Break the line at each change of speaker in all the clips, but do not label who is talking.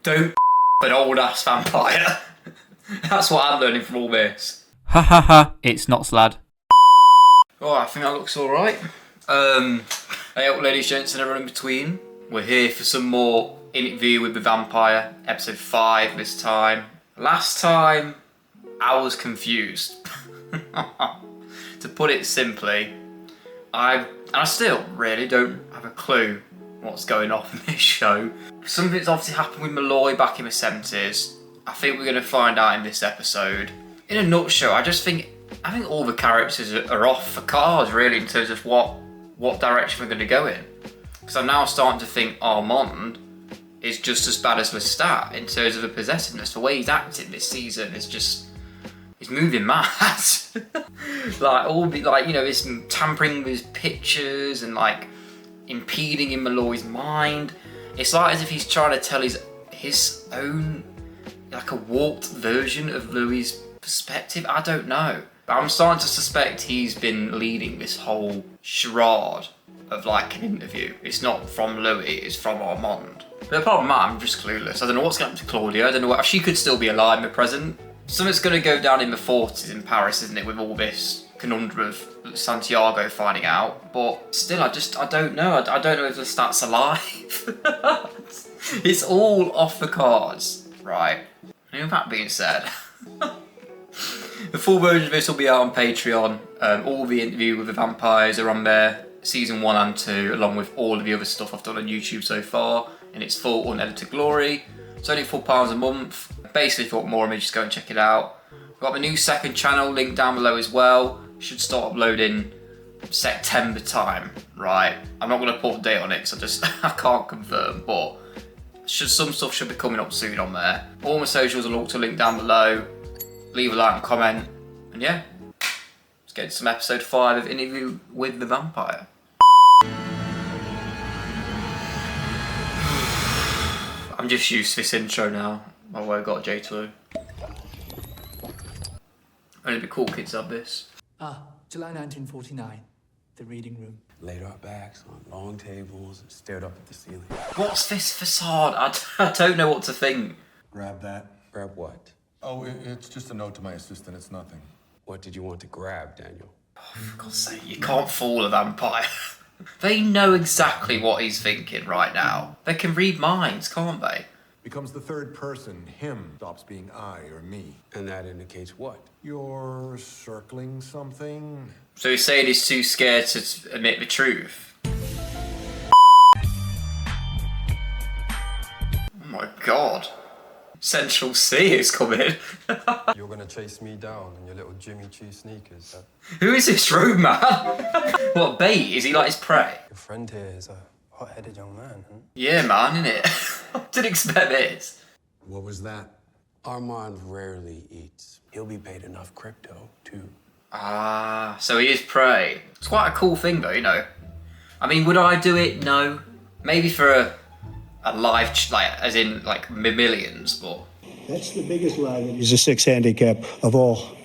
Don't an old ass vampire. That's what I'm learning from all this.
Ha ha ha, it's not slad.
Oh, I think that looks alright. Hey up ladies, gents and everyone in between. We're here for some more interview with the vampire, episode 5 this time. Last time, I was confused. To put it simply, I still really don't have a clue what's going on in this show. Something's obviously happened with Malloy back in the 70s. I think we're going to find out in this episode. In a nutshell, I think all the characters are off the cards really in terms of what direction we're going to go in. Because I'm now starting to think Armand is just as bad as Lestat in terms of the possessiveness. The way he's acting this season is just, he's moving mad. He's tampering with his pictures and like impeding in Malloy's mind. It's like as if he's trying to tell his own, like a warped version of Louis' perspective. I don't know. But I'm starting to suspect he's been leading this whole charade of like an interview. It's not from Louis, it's from Armand. But apart from that, I'm just clueless. I don't know what's going to happen to Claudia. I don't know what, she could still be alive in the present. Something's going to go down in the 40s in Paris, isn't it, with all this conundrum of Santiago finding out. But still, I don't know. I don't know if Lestat's alive. It's all off the cards, right? And with that being said, the full version of this will be out on Patreon. All the interview with the vampires are on there, season 1 and 2, along with all of the other stuff I've done on YouTube so far in its full unedited glory. It's only £4 a month. Basically, if you want more of me, just go and check it out. We've got my new second channel linked down below as well. Should start uploading September time, right? I'm not going to put a date on it because I can't confirm, but some stuff should be coming up soon on there. All my socials are also linked down below. Leave a like and comment, and yeah, let's get into some episode 5 of Interview with the Vampire. I'm just used to this intro now. My word got J2. Only the cool kids have this.
July 1949, the reading room.
Laid our backs on long tables and stared up at the ceiling.
What's this facade? I don't know what to think.
Grab that.
Grab what?
Oh, it's just a note to my assistant. It's nothing.
What did you want to grab, Daniel?
Oh, for God's sake, you can't fool a vampire. They know exactly what he's thinking right now. They can read minds, can't they?
Becomes the third person. Him stops being I or me.
And that indicates what?
You're circling something?
So he's saying he's too scared to admit the truth. Oh my God. Central C is coming.
You're gonna chase me down in your little Jimmy Choo sneakers, huh?
Who is this road man? What, bait? Is he like his prey?
Your friend here is a hot-headed young man, huh?
Yeah, man, innit? I didn't expect this.
What was that?
Armand rarely eats. He'll be paid enough crypto, too.
Ah, so he is prey. It's quite a cool thing though, you know. I mean, would I do it? No. Maybe for a live, as in like millions, but...
That's the biggest lie that is a 6 handicap of all.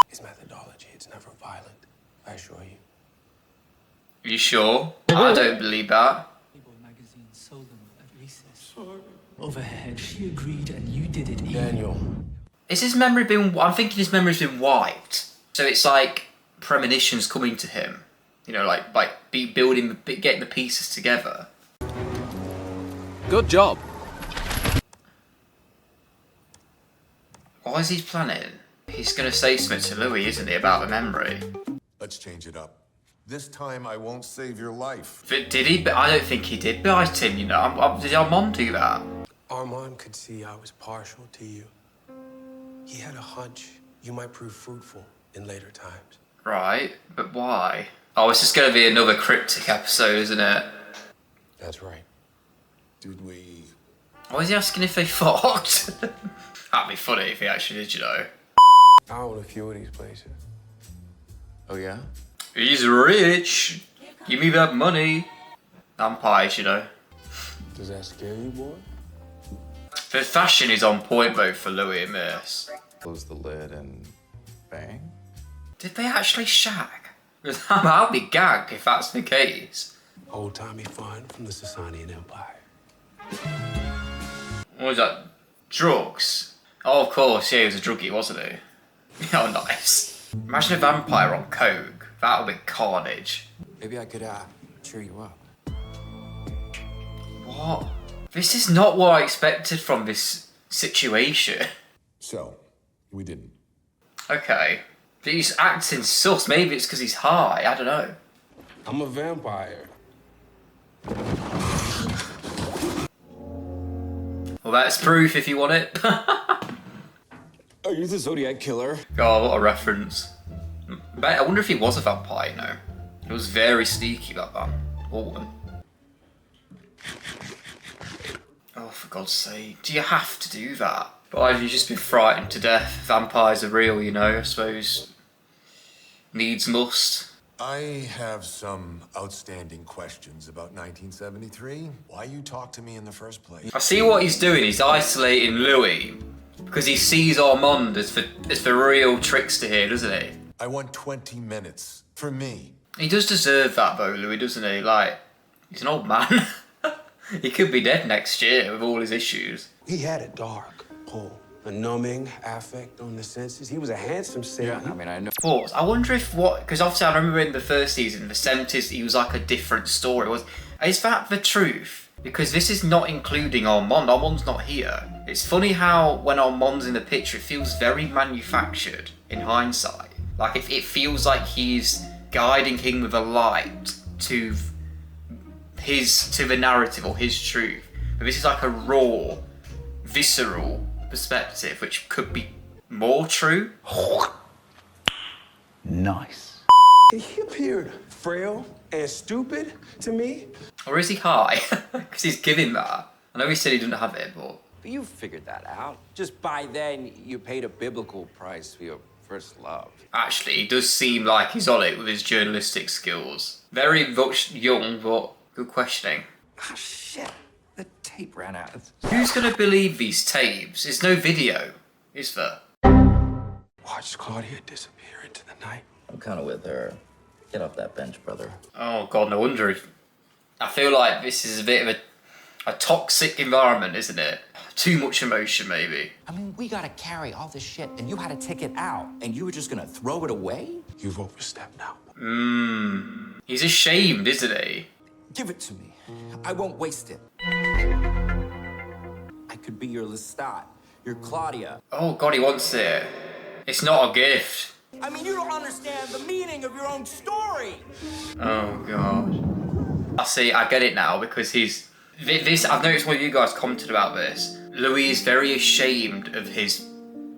His methodology, it's never violent, I assure you.
Are you sure? I don't believe that.
Magazine sold them at recess. Over her head, she agreed, and you did it.
Daniel.
Is his memory been... I'm thinking his memory's been wiped. So it's like premonitions coming to him. You know, getting the pieces together.
Good job.
What is he planning? He's going to say something to Louis, isn't he, about the memory?
Let's change it up. This time I won't save your life.
But did he? But I don't think he did bite him, you know. Did Armand do that?
Armand could see I was partial to you. He had a hunch you might prove fruitful in later times.
Right, but why? Oh, it's just going to be another cryptic episode, isn't it?
That's right.
Did we...
Why is he asking if they fucked? That'd be funny if he actually did, you know.
I own a few of these places.
Oh, yeah? He's rich. Give me that money. Vampires, you know.
Does that scare you, boy?
The fashion is on point, though, for Louis and this.
Close the lid and bang.
Did they actually shag? I'll be gagged if that's the case.
Old-timey fun from the Sasanian Empire.
What was that? Drugs? Oh, of course, yeah, he was a druggie, wasn't he? Oh, nice. Imagine a vampire on coke. That would be carnage.
Maybe I could, cheer you up.
What? This is not what I expected from this situation.
So, we didn't.
Okay. But he's acting sus. Maybe it's because he's high. I don't know.
I'm a vampire.
Well, that's proof if you want it.
Are you the Zodiac Killer?
God, what a reference. But I wonder if he was a vampire, you know. It was very sneaky, that man. Alton. Oh, for God's sake. Do you have to do that? But have you just been frightened to death? Vampires are real, you know, I suppose. Needs must.
I have some outstanding questions about 1973. Why you talked to me in the first place?
I see what he's doing. He's isolating Louis. Because he sees Armand as the real trickster here, doesn't he?
I want 20 minutes. For me.
He does deserve that though, Louis, doesn't he? Like, he's an old man. He could be dead next year with all his issues.
He had a dark pull, a numbing affect on the senses. He was a handsome sailor.
Yeah, I mean, I know.
Pause. I wonder if because obviously I remember in the first season, in the 70s, he was like a different story. Is that the truth? Because this is not including Armand. Armand's not here. It's funny how when Armand's in the picture, it feels very manufactured in hindsight. Like it feels like he's guiding him with a light to the narrative or his truth. But this is like a raw, visceral perspective, which could be more true.
Nice.
He appeared frail and stupid to me.
Or is he high? Because he's giving that. I know he said he didn't have it, but...
But you figured that out. Just by then, you paid a biblical price for your first love.
Actually, he does seem like he's on it with his journalistic skills. Very much young, but good questioning.
Ah, shit. The tape ran out.
Who's going to believe these tapes? There's no video, is there?
Watched Claudia disappear into the night.
I'm kind of with her. Get off that bench, brother.
Oh, God, no wonder. I feel like this is a bit of a toxic environment, isn't it? Too much emotion, maybe.
I mean, we gotta carry all this shit, and you had to take it out, and you were just gonna throw it away?
You've overstepped now.
He's ashamed, isn't he?
Give it to me. I won't waste it. I could be your Lestat, your Claudia.
Oh, God, he wants it. It's not a gift.
I mean, you don't understand the meaning of your own story.
Oh, God. I see, I get it now, because he's... I've noticed one of you guys commented about this. Louis is very ashamed of his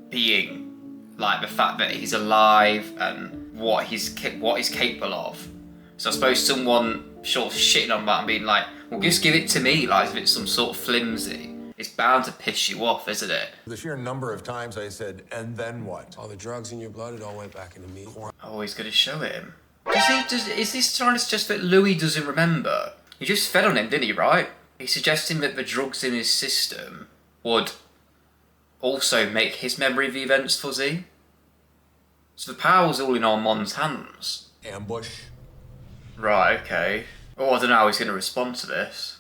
being. Like, the fact that he's alive and what he's capable of. So I suppose someone sort of shitting on that and being like, well, just give it to me, like, if it's some sort of flimsy. It's bound to piss you off, isn't it?
The sheer number of times I said, and then what?
All the drugs in your blood, it all went back into me.
Oh, he's going to show him. Is this trying to suggest that Louis doesn't remember? He just fed on him, didn't he, right? He's suggesting that the drugs in his system would also make his memory of the events fuzzy. So the power's all in Armand's hands.
Ambush.
Right, okay. Oh, I don't know how he's going to respond to this.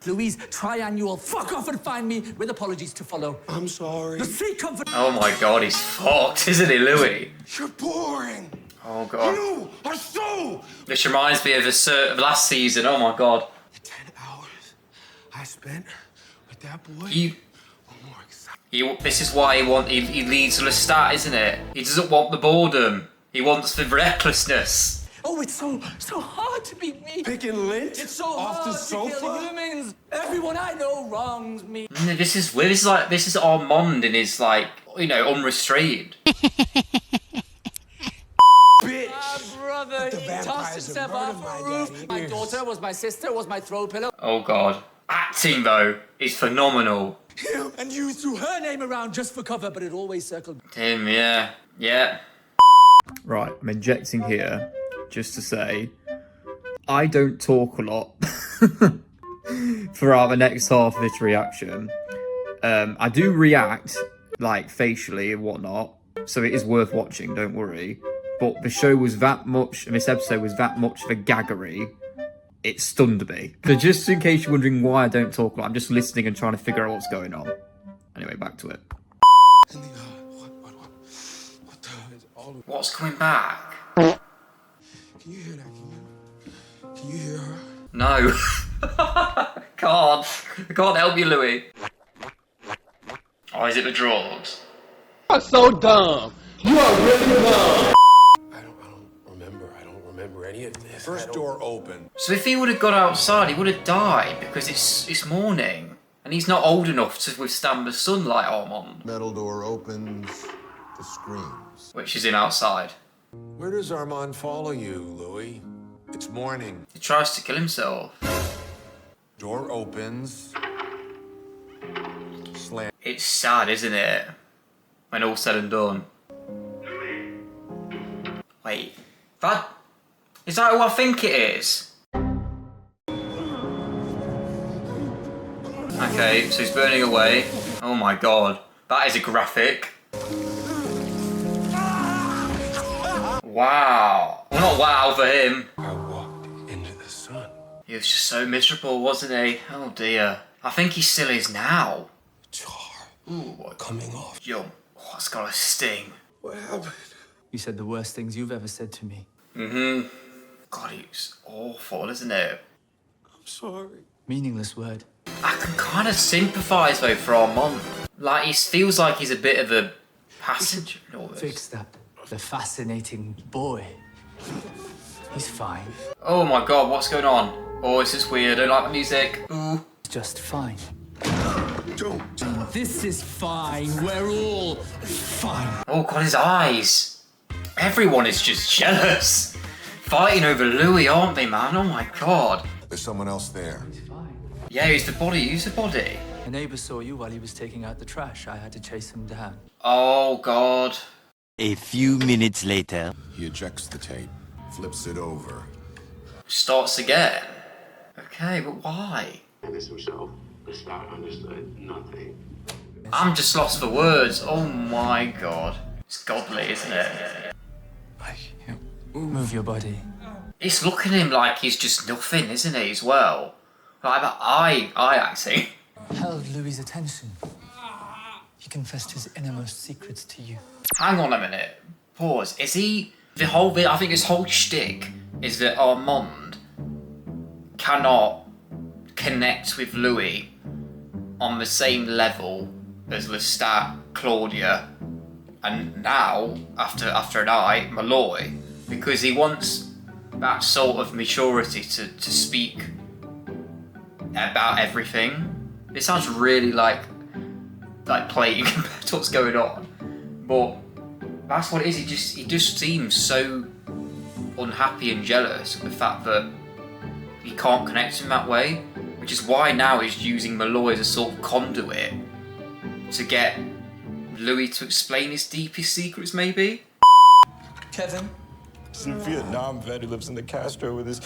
Louise, triannual, fuck off and find me with apologies to follow.
I'm sorry.
The sea comfort.
Oh my God, he's fucked, isn't he, Louis?
You're boring.
Oh God.
You are so...
This reminds me of the last season, oh my God.
The 10 hours I spent with that boy were more exciting.
This is why he leads Lestat, isn't it? He doesn't want the boredom. He wants the recklessness.
Oh, it's so hard to be me.
Picking lint
It's so
off
hard
the sofa?
to kill humans. Everyone I know wrongs me.
This is Armand in his, like, you know, unrestrained.
Bitch.
My brother,
The
he
vampires
tossed
have
himself
murdered
off
my
a roof.
daddy.
My
Yes.
daughter was my sister, was my throw pillow.
Oh God. Acting, though, is phenomenal.
And you threw her name around just for cover, but it always circled.
Him, yeah. Yeah.
Right, I'm injecting here just to say I don't talk a lot throughout the next half of this reaction. I do react, like, facially and whatnot, so it is worth watching, don't worry. But the show was that much, and this episode was that much of a gaggery. it stunned me. So just in case you're wondering why I don't talk a lot, I'm just listening and trying to figure out what's going on. Anyway, back to it.
What the hell is all of...
What's coming back?
Can you hear that? Can you hear her?
No. Can't. I can't help you, Louis. Oh, is it the drugs?
You're so dumb. You are really dumb.
I don't remember any of this.
First door open.
So if he would have got outside, he would have died because it's morning. And he's not old enough to withstand the sunlight, Armand.
Metal door opens. The screams.
Which is in outside.
Where does Armand follow you, Louis? It's morning.
He tries to kill himself.
Door opens. Slam.
It's sad, isn't it? When all's said and done. Wait. Is that who I think it is? Okay, so he's burning away. Oh my god. That is a graphic. Wow. Well, not wow for him.
I walked into the sun.
He was just so miserable, wasn't he? Oh dear. I think he still is now.
Char.
Ooh, what?
Coming off.
Yo, oh, that's got a sting.
What happened?
You said the worst things you've ever said to me.
Mm-hmm. God, it's awful, isn't it?
I'm sorry.
Meaningless word.
I can kind of sympathise though for Armand. Like, he feels like he's a bit of a passenger in all this.
Fix that. The fascinating boy. He's fine.
Oh my god, what's going on? Oh, this is weird. I don't like the music. Ooh.
Just fine.
Don't.
This is fine. We're all fine.
Oh god, his eyes. Everyone is just jealous. Fighting over Louis, aren't they, man? Oh my god.
There's someone else there.
He's fine.
Yeah, he's the body. Use the body.
A neighbor saw you while he was taking out the trash. I had to chase him down.
Oh god.
A few minutes later.
He ejects the tape, flips it over.
Starts again. Okay, but why?
Dennis himself, the star understood nothing.
I'm just lost for words. Oh my god. It's godly, isn't it?
Move your body.
It's looking at him like he's just nothing, isn't he, as well? Like that eye acting.
Held Louis' attention. He confessed his innermost secrets to you.
Hang on a minute. Pause. Is he... I think his whole shtick is that Armand cannot connect with Louis on the same level as Lestat, Claudia, and now, after an eye, Malloy, because he wants that sort of maturity to speak about everything. It sounds really like playing compared to what's going on, but that's what it is. He just seems so unhappy and jealous of the fact that he can't connect in that way, which is why now he's using Malloy as a sort of conduit to get Louis to explain his deepest secrets, maybe?
Kevin?
He's a Vietnam vet who lives in the Castro with his...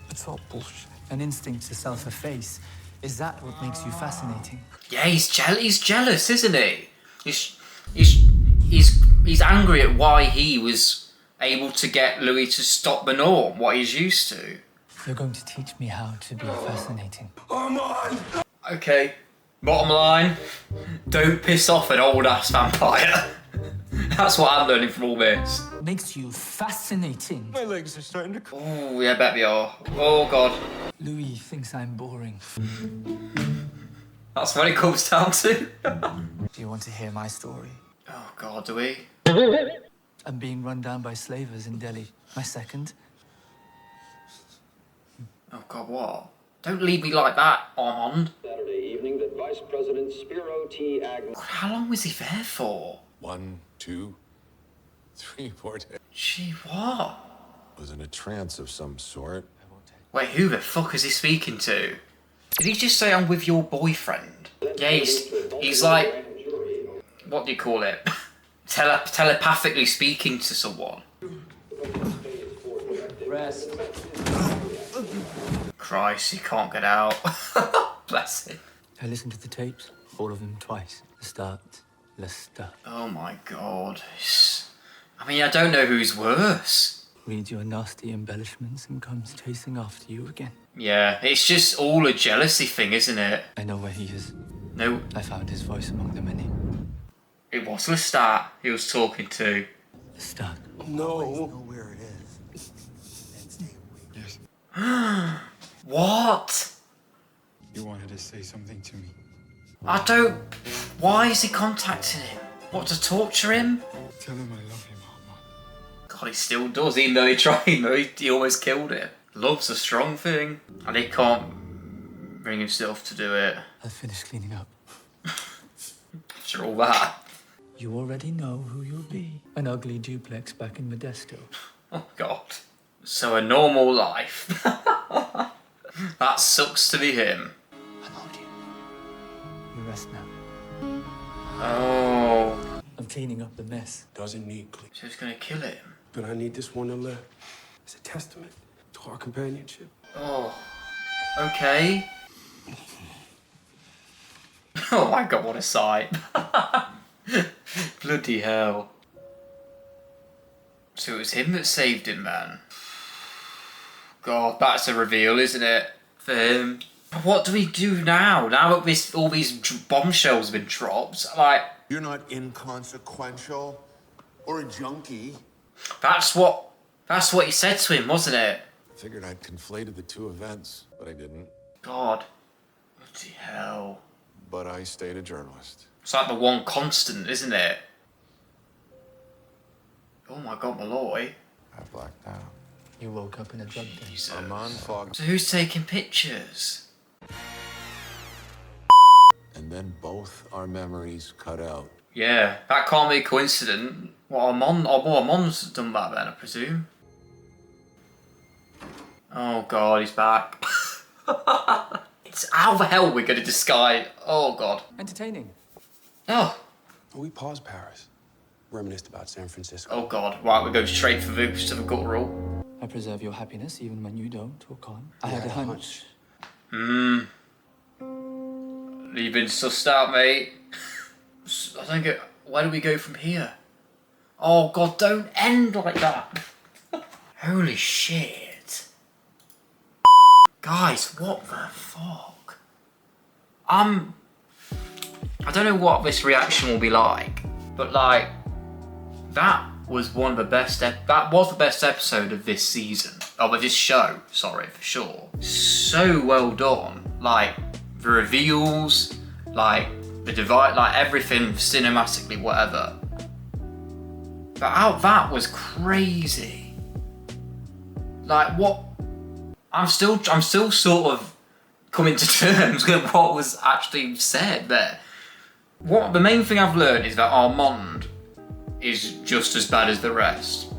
It's all bullshit. An instinct to self-efface. Is that what makes you fascinating?
Yeah, he's jealous, isn't he? He's angry at why he was able to get Louis to stop the norm, what he's used to.
You're going to teach me how to be fascinating.
Armand!
Okay, bottom line, don't piss off an old-ass vampire. That's what I'm learning from all this.
Makes you fascinating.
My legs are starting to...
Oh, yeah, I bet they are. Oh, God.
Louis thinks I'm boring.
That's what it comes down to.
Do you want to hear my story?
Oh, God, do we?
I'm being run down by slavers in Delhi. My second.
Oh, God, what? Don't leave me like that, Armand.
Saturday evening that Vice President Spiro T. Agnew...
God, how long was he there for?
1, 2, 3 more days.
Gee, what?
Was in a trance of some sort.
Wait, who the fuck is he speaking to? Did he just say I'm with your boyfriend? Yeah, he's like... What do you call it? Telepathically speaking to someone.
Rest.
Christ, he can't get out. Bless him.
I listened to the tapes, all of them twice. The start, the start.
Oh my god. I mean, I don't know who's worse.
reads your nasty embellishments and comes chasing after you again.
Yeah, it's just all a jealousy thing, isn't it?
I know where he is.
No.
I found his voice among the many.
It was Lestat he was talking to.
Lestat.
No.
Where it is.
Yes.
What?
You wanted to say something to me.
I don't... Why is he contacting him? What, to torture him?
Tell him I love him, Armand.
God, he still does, even though he tried, he almost killed him. Love's a strong thing, and he can't bring himself to do it.
I'll finish cleaning up.
After all that.
You already know who you'll be. An ugly duplex back in Modesto.
Oh, God. So a normal life. That sucks to be him.
I loved you. You rest now.
Oh.
I'm cleaning up the mess.
Doesn't need clean.
So he's gonna kill him.
But I need this one to live. It's a testament to our companionship.
Oh. Okay. Oh my God, what a sight. Bloody hell. So it was him that saved him, man. God, that's a reveal, isn't it? For him. What do we do now? Now that all these bombshells have been dropped, like...
You're not inconsequential or a junkie.
That's what he said to him, wasn't it?
Figured I'd conflated the two events, but I didn't.
God. Bloody hell.
But I stayed a journalist.
It's like the one constant, isn't it? Oh my God, Malloy.
I blacked out.
You woke up in a drug den.
Armand fogged.
So who's taking pictures?
And then both our memories cut out.
Yeah, that can't be a coincidence. Armand's done that then, I presume. Oh God, he's back. It's how the hell we're gonna disguise. Oh God.
Entertaining.
Oh.
We paused Paris. Reminisced about San Francisco.
Oh God. Right, we go straight to the guttural.
I preserve your happiness even when you don't or can't. I had a hunch.
You've been sussed out, mate. I think where do we go from here? Oh God, don't end like that. Holy shit. Guys, what the fuck? I don't know what this reaction will be like, but like, that was one of the best, that was the best episode of this season, of this show, sorry, for sure. So well done, like, the reveals, like, the divide, like, everything cinematically, whatever. But that was crazy. Like, what, I'm still sort of coming to terms with what was actually said there. What the main thing I've learned is that Armand is just as bad as the rest.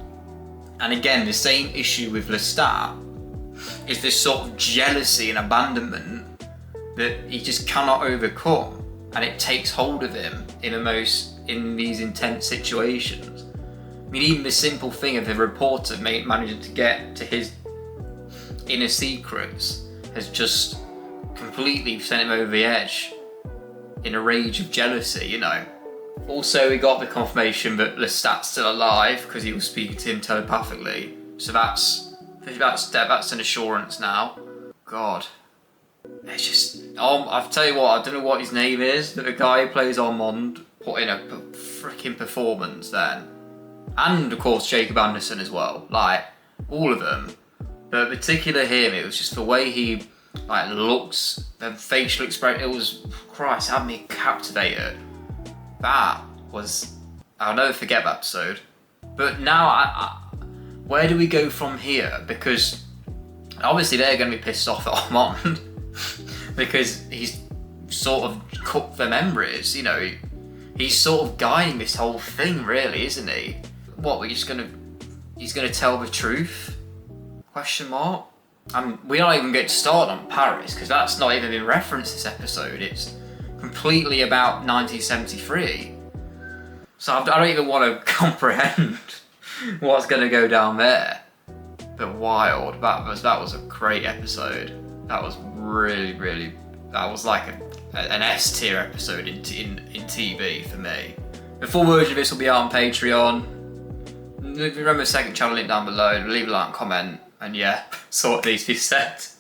And again, the same issue with Lestat is this sort of jealousy and abandonment that he just cannot overcome, and it takes hold of him in these intense situations. I mean, even the simple thing of the reporter managing to get to his inner secrets has just completely sent him over the edge in a rage of jealousy, you know. Also, we got the confirmation that Lestat's still alive because he was speaking to him telepathically. So that's an assurance now. God, it's just I'll tell you what, I don't know what his name is, but the guy who plays Armand put in a freaking performance then, and of course Jacob Anderson as well. Like all of them, but particular him, it was just the way he like looks, the facial expression. It was Christ, had me captivated. That was, I'll never forget that episode. But now, where do we go from here? Because obviously they're going to be pissed off at Armand because he's sort of cut their memories. You know, he's sort of guiding this whole thing, really, isn't he? What, he's going to tell the truth? Question mark. We don't even get to start on Paris because that's not even been referenced this episode. It's completely about 1973. So I don't even want to comprehend what's going to go down there. But wild. That was a great episode. That was really, that was like an S tier episode in TV for me. The full version of this will be out on Patreon. remember the second channel link down below. Leave a like and comment. And yeah, sort these be set.